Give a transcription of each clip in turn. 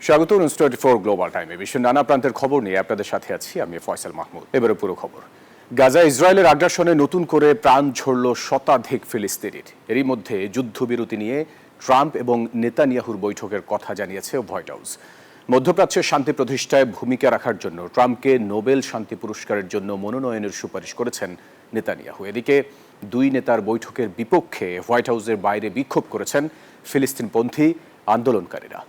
স্বাগত news 24 global টাইমে বিশ্বের নানা প্রান্তের খবর নিয়ে আপনাদের সাথে আছি আমি ফয়সাল মাহমুদ। এবারে পুরো খবর। গাজা ইসরায়েলের আগ্রাসনে নতুন করে প্রাণ ঝরল শতাধিক ফিলিস্তিনির। এরই মধ্যে যুদ্ধবিরতি নিয়ে ট্রাম্প এবং নেতানিয়াহুর বৈঠকের কথা জানিয়েছে হোয়াইট হাউস। মধ্যপ্রাচ্যের শান্তি প্রতিষ্ঠায় ভূমিকা রাখার জন্য ট্রাম্পকে নোবেল শান্তি পুরস্কারের জন্য মনোনয়নের সুপারিশ করেছেন নেতানিয়াহু। এদিকে দুই নেতার বৈঠকের বিপক্ষে হোয়াইট হাউসের বাইরে বিক্ষোভ করেছেন ফিলিস্তিনপন্থী আন্দোলনকারীরা।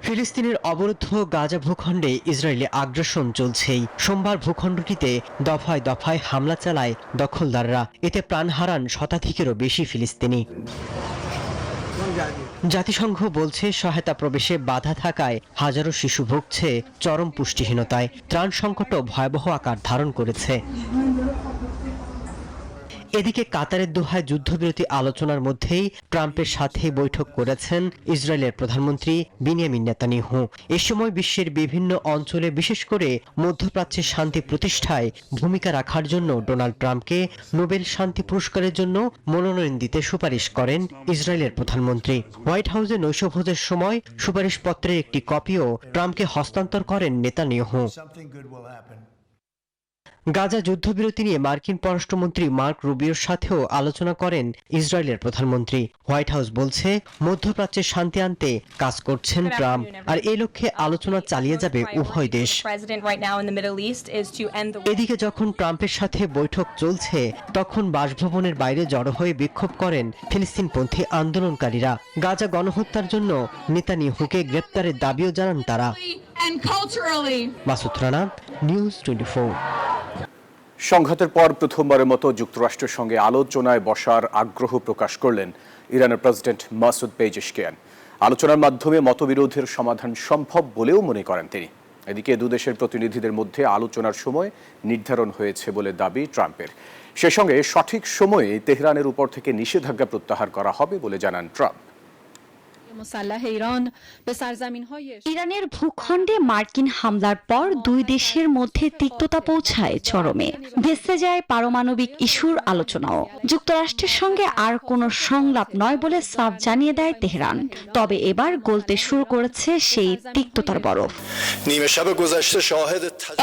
ফিলিস্তিনের অবরুদ্ধ গাজা ভূখণ্ডে ইসরায়েলি আগ্রাসন চলছেই। সোমবার ভূখণ্ডটিতে দফায় দফায় হামলা চালায় দখলদাররা। এতে প্রাণ হারান শতাধিকেরও বেশি ফিলিস্তিনি। জাতিসংঘ বলছে সহায়তা প্রবেশে বাধা থাকায় হাজারো শিশু ভুগছে চরম পুষ্টিহীনতায়। ত্রাণ সংকটও ভয়াবহ আকার ধারণ করেছে। এদিকে কাতারের দোহায় যুদ্ধবিরতি আলোচনার মধ্যেই ট্রাম্পের সাথে বৈঠক করেছেন ইসরায়েলের প্রধানমন্ত্রী বিনিয়ামিন নেতানিয়াহু। এ সময় বিশ্বের বিভিন্ন অঞ্চলে বিশেষ করে মধ্যপ্রাচ্যের শান্তি প্রতিষ্ঠায় ভূমিকা রাখার জন্য ডোনাল্ড ট্রাম্পকে নোবেল শান্তি পুরস্কারের জন্য মনোনয়ন দিতে সুপারিশ করেন ইসরায়েলের প্রধানমন্ত্রী। হোয়াইট হাউসে নৈশভোজের সময় সুপারিশপত্রের একটি কপিও ট্রাম্পকে হস্তান্তর করেন নেতানিয়াহু। গাজা যুদ্ধবিরতি নিয়ে মার্কিন পররাষ্ট্রমন্ত্রী মার্ক রুবিওর সাথেও আলোচনা করেন ইসরায়েলের প্রধানমন্ত্রী। হোয়াইট হাউস বলছে মধ্যপ্রাচ্যে শান্তি আনতে কাজ করছেন ট্রাম্প, আর এই লক্ষ্যে আলোচনা চালিয়ে যাবে উভয় দেশ। এদিকে যখন ট্রাম্পের সাথে বৈঠক চলছে তখন বাসভবনের বাইরে জড়ো হয়ে বিক্ষোভ করেন ফিলিস্তিনপন্থী আন্দোলনকারীরা। গাজা গণহত্যার জন্য নেতানিয়াহুকে গ্রেপ্তারের দাবিও জানান তারা। মাসুদ রানা, নিউজ 24। সংঘাতের পর প্রথমবারের মতো যুক্তরাষ্ট্রের সঙ্গে আলোচনায় বসার আগ্রহ প্রকাশ করলেন ইরানের প্রেসিডেন্ট মাসুদ পেজেশকিয়ান। আলোচনার মাধ্যমে মতবিরোধের সমাধান সম্ভব বলেও মনে করেন তিনি। এদিকে দুদেশের প্রতিনিধিদের মধ্যে আলোচনার সময় নির্ধারণ হয়েছে বলে দাবি ট্রাম্পের। সে সঙ্গে সঠিক সময়ে তেহরানের উপর থেকে নিষেধাজ্ঞা প্রত্যাহার করা হবে বলে জানান ট্রাম্প। ইরানের ভূখণ্ডে মার্কিন হামলার পর দুই দেশের মধ্যে তিক্ততা পৌঁছায় চরমে। ভেস্তে যায় পারমাণবিক ইস্যুর আলোচনাও। যুক্তরাষ্ট্রের সঙ্গে আর কোনো সংলাপ নয় বলে সাফ জানিয়ে দেয় তেহরান। তবে এবার গলতে শুরু করেছে সেই তিক্ততার বরফ।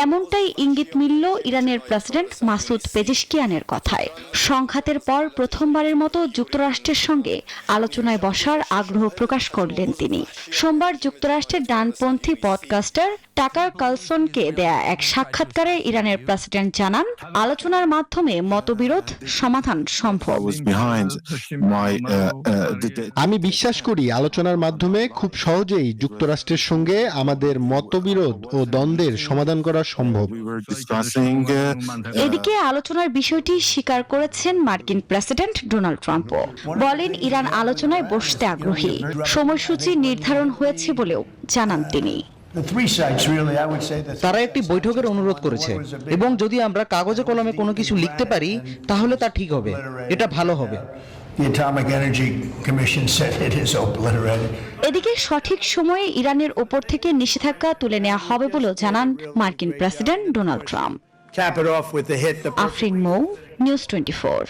এমনটাই ইঙ্গিত মিলল ইরানের প্রেসিডেন্ট মাসুদ পেজেশকিয়ানের কথায়। সংঘাতের পর প্রথমবারের মতো যুক্তরাষ্ট্রের সঙ্গে আলোচনায় বসার আগ্রহ প্রকাশ করলেন তিনি। সোমবার যুক্তরাষ্ট্রের ডানপন্থী পডকাস্টার টাকার কার্লসনকে দেয়া এক সাক্ষাৎকারে ইরানের প্রেসিডেন্ট জানান, আলোচনার মাধ্যমে মতবিরোধ সমাধান সম্ভব। আমি বিশ্বাস করি আলোচনার মাধ্যমে খুব সহজেই যুক্তরাষ্ট্রের সঙ্গে আমাদের মতবিরোধ ও দ্বন্দ্বের সমাধান করা সম্ভব। এদিকে আলোচনার বিষয়টি স্বীকার করেছেন মার্কিন প্রেসিডেন্ট ডোনাল্ড ট্রাম্পও। বলেন ইরান আলোচনায় বসতে আগ্রহী। সময়সূচি নির্ধারণ হয়েছে বলেও জানান তিনি। তারা একটি বৈঠকের অনুরোধ করেছে এবং যদি আমরা কাগজে কলমে কোনো কিছু লিখতে পারি তাহলে তা ঠিক হবে, এটা ভালো হবে। এদিকে সঠিক সময়ে ইরানের ওপর থেকে নিষেধাজ্ঞা তুলে নেওয়া হবে বলেও জানান মার্কিন প্রেসিডেন্ট ডোনাল্ড ট্রাম্প। আফরিন মৌ, নিউজ 24।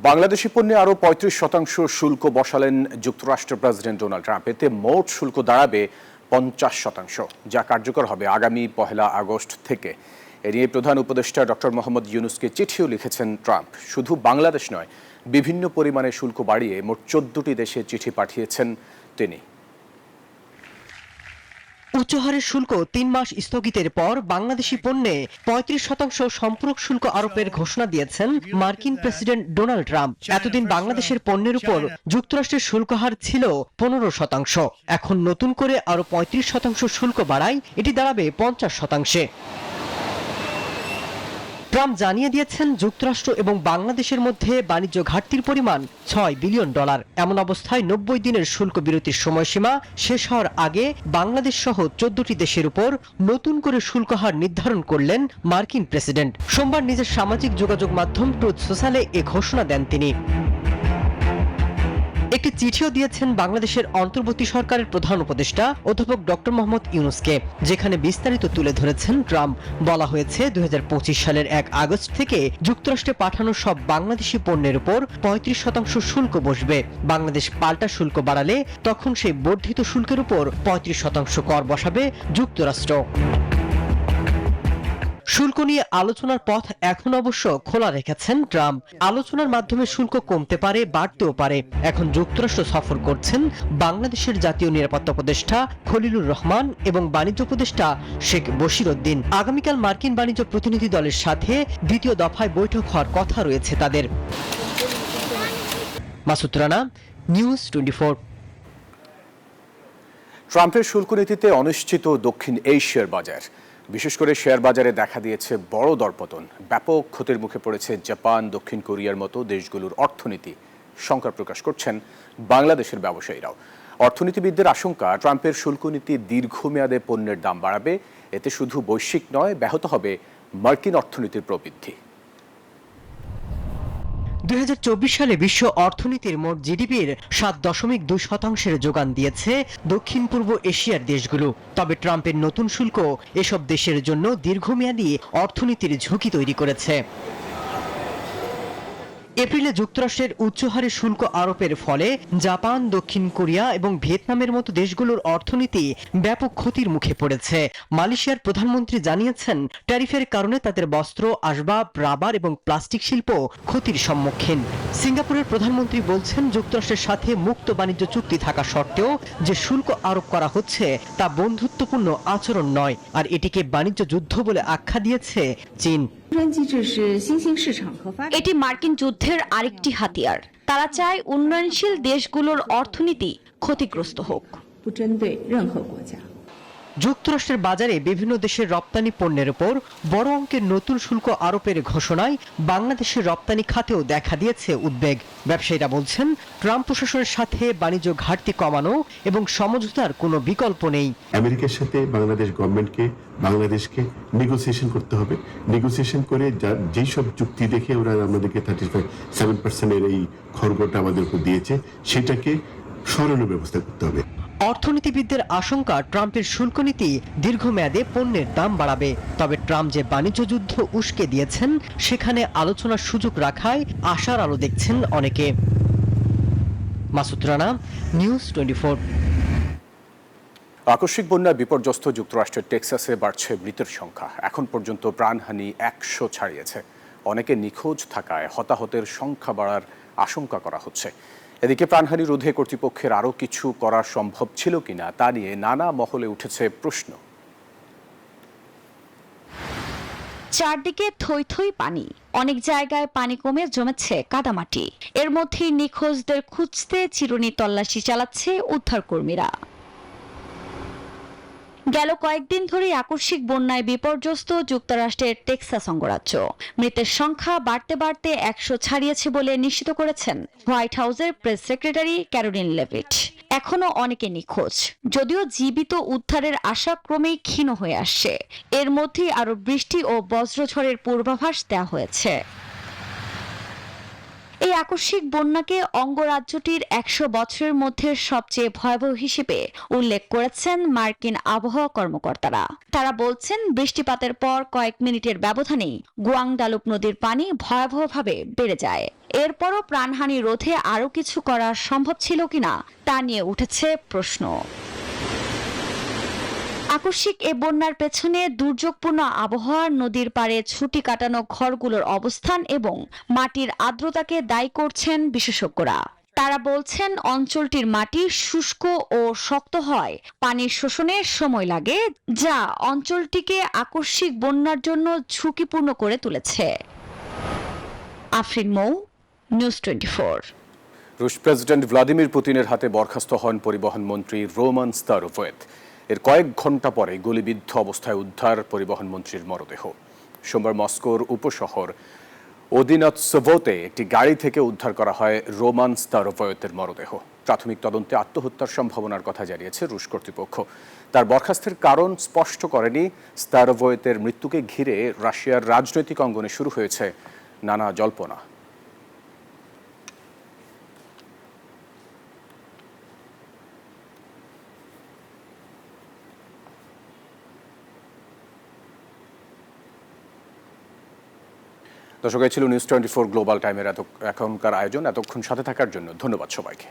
বাংলাদেশি পণ্যে আরও 35% শুল্ক বসালেন যুক্তরাষ্ট্রের প্রেসিডেন্ট ডোনাল্ড ট্রাম্প। এতে মোট শুল্ক দাঁড়াবে 50%, যা কার্যকর হবে আগামী 1 আগস্ট থেকে। এ নিয়ে প্রধান উপদেষ্টা ডক্টর মোহাম্মদ ইউনূসকে চিঠিও লিখেছেন ট্রাম্প। শুধু বাংলাদেশ নয়, বিভিন্ন পরিমাণে শুল্ক বাড়িয়ে মোট 14টি দেশে চিঠি পাঠিয়েছেন তিনি। উচ্চহারের শুল্ক 3 মাস স্থগিতের পর বাংলাদেশি পণ্যে 35% সম্পূরক শুল্ক আরোপের ঘোষণা দিয়েছেন মার্কিন প্রেসিডেন্ট ডোনাল্ড ট্রাম্প। এতদিন বাংলাদেশের পণ্যের উপর যুক্তরাষ্ট্রের শুল্ক হার ছিল 15%। এখন নতুন করে আরো 35% শুল্ক বাড়ায় এটি দাঁড়াবে 50%। ট্রাম্প জানিয়ে দিয়েছেন যুক্তরাষ্ট্র এবং বাংলাদেশের মধ্যে বাণিজ্য ঘাটতির পরিমাণ $6 বিলিয়ন। এমন অবস্থায় 90 দিনের শুল্ক বিরতির সময়সীমা শেষ হওয়ার আগে বাংলাদেশ সহ 14টি দেশের উপর নতুন করে শুল্ক হার নির্ধারণ করলেন মার্কিন প্রেসিডেন্ট। সোমবার নিজের সামাজিক যোগাযোগ মাধ্যম ট্রুথ সোশ্যালে এ ঘোষণা দেন তিনি। একটি চিঠিও দিয়েছেন বাংলাদেশের অন্তর্বর্তী সরকারের প্রধান উপদেষ্টা অধ্যাপক ডক্টর মোহাম্মদ ইউনূসকে, যেখানে বিস্তারিত তুলে ধরেছেন ট্রাম্প। বলা হয়েছে 2025 সালের 1 আগস্ট থেকে যুক্তরাষ্ট্রে পাঠানো সব বাংলাদেশি পণ্যের উপর 35% শুল্ক বসবে। বাংলাদেশ পাল্টা শুল্ক বাড়ালে তখন সেই বর্ধিত শুল্কের উপর 35% কর বসাবে যুক্তরাষ্ট্র। শুল্ক নিয়ে আলোচনার পথ এখন অবশ্য খোলা রেখেছেন ট্রাম্প। আলোচনার মাধ্যমে শুল্ক কমতে পারে, বাড়তেও পারে। এখন যুক্তরাষ্ট্র সফর করছেন বাংলাদেশের জাতীয় নিরাপত্তা উপদেষ্টা খলিলুর রহমান এবং বাণিজ্য উপদেষ্টা শেখ বশির উদ্দিন। আগামীকাল মার্কিন বাণিজ্য প্রতিনিধি দলের সাথে দ্বিতীয় দফায় বৈঠক হওয়ার কথা রয়েছে তাদের। মাসুদ রানা, নিউজ 24। ট্রাম্পের শুল্ক নীতিতে অনিশ্চিত দক্ষিণ এশিয়ার বাজার। বিশেষ করে শেয়ার বাজারে দেখা দিয়েছে বড় দরপতন। ব্যাপক ক্ষতির মুখে পড়েছে জাপান, দক্ষিণ কোরিয়ার মতো দেশগুলোর অর্থনীতি। শঙ্কা প্রকাশ করছেন বাংলাদেশের ব্যবসায়ীরাও। অর্থনীতিবিদদের আশঙ্কা, ট্রাম্পের শুল্ক নীতি দীর্ঘমেয়াদে পণ্যের দাম বাড়াবে। এতে শুধু বৈশ্বিক নয়, ব্যাহত হবে মার্কিন অর্থনীতির প্রবৃদ্ধি। 2024 সালে বিশ্ব অর্থনীতির মোট জিডিপির 7.2% যোগান দিয়েছে দক্ষিণ পূর্ব এশিয়ার দেশগুলো। তবে ট্রাম্পের নতুন শুল্ক এসব দেশের জন্য দীর্ঘমেয়াদী অর্থনীতির ঝুঁকি তৈরি করেছে। এপ্রিলে যুক্তরাষ্ট্রের উচ্চ হারে শুল্ক আরোপের ফলে জাপান, দক্ষিণ কোরিয়া এবং ভিয়েতনামের মতো দেশগুলোর অর্থনীতি ব্যাপক ক্ষতির মুখে পড়েছে। মালয়েশিয়ার প্রধানমন্ত্রী জানিয়েছেন, ট্যারিফের কারণে তাদের বস্ত্র, আসবাব, রাবার এবং প্লাস্টিক শিল্প ক্ষতির সম্মুখীন। সিঙ্গাপুরের প্রধানমন্ত্রী বলছেন, যুক্তরাষ্ট্রের সাথে মুক্ত বাণিজ্য চুক্তি থাকা সত্ত্বেও যে শুল্ক আরোপ করা হচ্ছে তা বন্ধুত্বপূর্ণ আচরণ নয়, আর এটিকে বাণিজ্য যুদ্ধ বলে আখ্যা দিয়েছে চীন। এটি মার্কিন যুদ্ধের আরেকটি হাতিয়ার। তারা চায় উন্নয়নশীল দেশগুলোর অর্থনীতি ক্ষতিগ্রস্ত হোক। যুক্তরাষ্ট্রের বাজারে বিভিন্ন দেশের রপ্তানি পণ্যের উপর বড় অঙ্কের নতুন শুল্ক আরোপের ঘোষণায় বাংলাদেশের রপ্তানি খাতেও দেখা দিয়েছে উদ্বেগ। ব্যবসায়ীরা বলছেন, ট্রাম্প প্রশাসনের সাথে বাণিজ্য ঘাটতি কমানো এবং সমঝোতার কোনো বিকল্প নেই। আমেরিকার সাথে বাংলাদেশ গভর্নমেন্টকে, বাংলাদেশকে নেগোসিয়েশন করতে হবে। নেগোসিয়েশন করে যেই সব চুক্তি দেখে ওরা আমাদেরকে 37% এই খড়গটা আমাদের উপর দিয়েছে, সেটাকে সরানোর ব্যবস্থা করতে হবে। অর্থনীতিবিদদের আশঙ্কা, ট্রাম্পের শুল্ক নীতি দীর্ঘমেয়াদে পণ্যের দাম বাড়াবে। তবে ট্রাম্প যে বাণিজ্য যুদ্ধ উস্কে দিয়েছেন, সেখানে আলোচনার সুযোগ রাখায় আশার আলো দেখছেন অনেকে। মাসুদ রানা, নিউজ 24। আকস্মিক বন্যায় বিপর্যস্ত যুক্তরাষ্ট্রের টেক্সাসে বাড়ছে মৃতের সংখ্যা। এখন পর্যন্ত প্রাণহানি 100 ছাড়িয়েছে। অনেকে নিখোঁজ থাকায় হতাহতের সংখ্যা বাড়ার আশঙ্কা করা হচ্ছে। এদিকে প্রাণহানি রোধে কর্তৃপক্ষের আরও কিছু করা সম্ভব ছিল কিনা তা নিয়ে নানা মহলে উঠেছে প্রশ্ন। চারদিকে থই থই পানি, অনেক জায়গায় পানি কমে জমেছে কাদামাটি। এর মধ্যেই নিখোঁজদের খুঁজতে চিরুনি তল্লাশি চালাচ্ছে উদ্ধারকর্মীরা। গেল কয়েকদিন ধরে আকস্মিক বন্যায় বিপর্যস্ত যুক্তরাষ্ট্রের টেক্সাস অঙ্গরাজ্য। মৃতের সংখ্যা বাড়তে বাড়তে 100 ছাড়িয়েছে বলে নিশ্চিত করেছেন হোয়াইট হাউসের প্রেস সেক্রেটারি ক্যারোলিন লেভিট। এখনো অনেকে নিখোঁজ, যদিও জীবিত উদ্ধারের আশা ক্রমেই ক্ষীণ হয়ে আসছে। এর মধ্যেই আরো বৃষ্টি ও বজ্রঝড়ের পূর্বাভাস দেওয়া হয়েছে। এই আকস্মিক বন্যাকে অঙ্গরাজ্যটির 100 বছরের মধ্যে সবচেয়ে ভয়াবহ হিসেবে উল্লেখ করেছেন মার্কিন আবহাওয়া কর্মকর্তারা। তারা বলছেন, বৃষ্টিপাতের পর কয়েক মিনিটের ব্যবধানেই গুয়াংডালুপ নদীর পানি ভয়াবহভাবে বেড়ে যায়। এরপরও প্রাণহানি রোধে আরও কিছু করা সম্ভব ছিল কিনা তা নিয়ে উঠেছে প্রশ্ন। আকস্মিক এ বন্যার পেছনে দুর্যোগপূর্ণ আবহাওয়া, নদীর পাড়ে ছুটি কাটানো ঘরগুলোর অবস্থান এবং মাটির আর্দ্রতাকে দায়ী করছেন বিশেষজ্ঞরা। তারা বলছেন, অঞ্চলটির মাটি শুষ্ক ও শক্ত হয়, পানির শোষণে সময় লাগে, যা অঞ্চলটিকে আকস্মিক বন্যার জন্য ঝুঁকিপূর্ণ করে তুলেছে। আফরিন মৌ, নিউজ 24। রুশ প্রেসিডেন্ট ভ্লাদিমির পুতিনের হাতে বরখাস্ত হন পরিবহন মন্ত্রী রোমান স্তারোভয়েত। এর কয়েক ঘন্টা পরে গুলিবিদ্ধ অবস্থায় উদ্ধার পরিবহন মন্ত্রীর মরদেহ। সোমবার মস্কোর উপশহর ওদিনৎসভোতে একটি গাড়ি থেকে উদ্ধার করা হয় রোমান স্তারোভয়েতের মরদেহ। প্রাথমিক তদন্তে আত্মহত্যার সম্ভাবনার কথা জানিয়েছে রুশ কর্তৃপক্ষ। তার বরখাস্তের কারণ স্পষ্ট করেনি। স্তারোভয়েতের মৃত্যুকে ঘিরে রাশিয়ার রাজনৈতিক অঙ্গনে শুরু হয়েছে নানা জল্পনা। দর্শক, এই ছিল নিউজ 24 গ্লোবাল টাইমের এখনকার আয়োজন। এতক্ষণ সাথে থাকার জন্য ধন্যবাদ সবাইকে।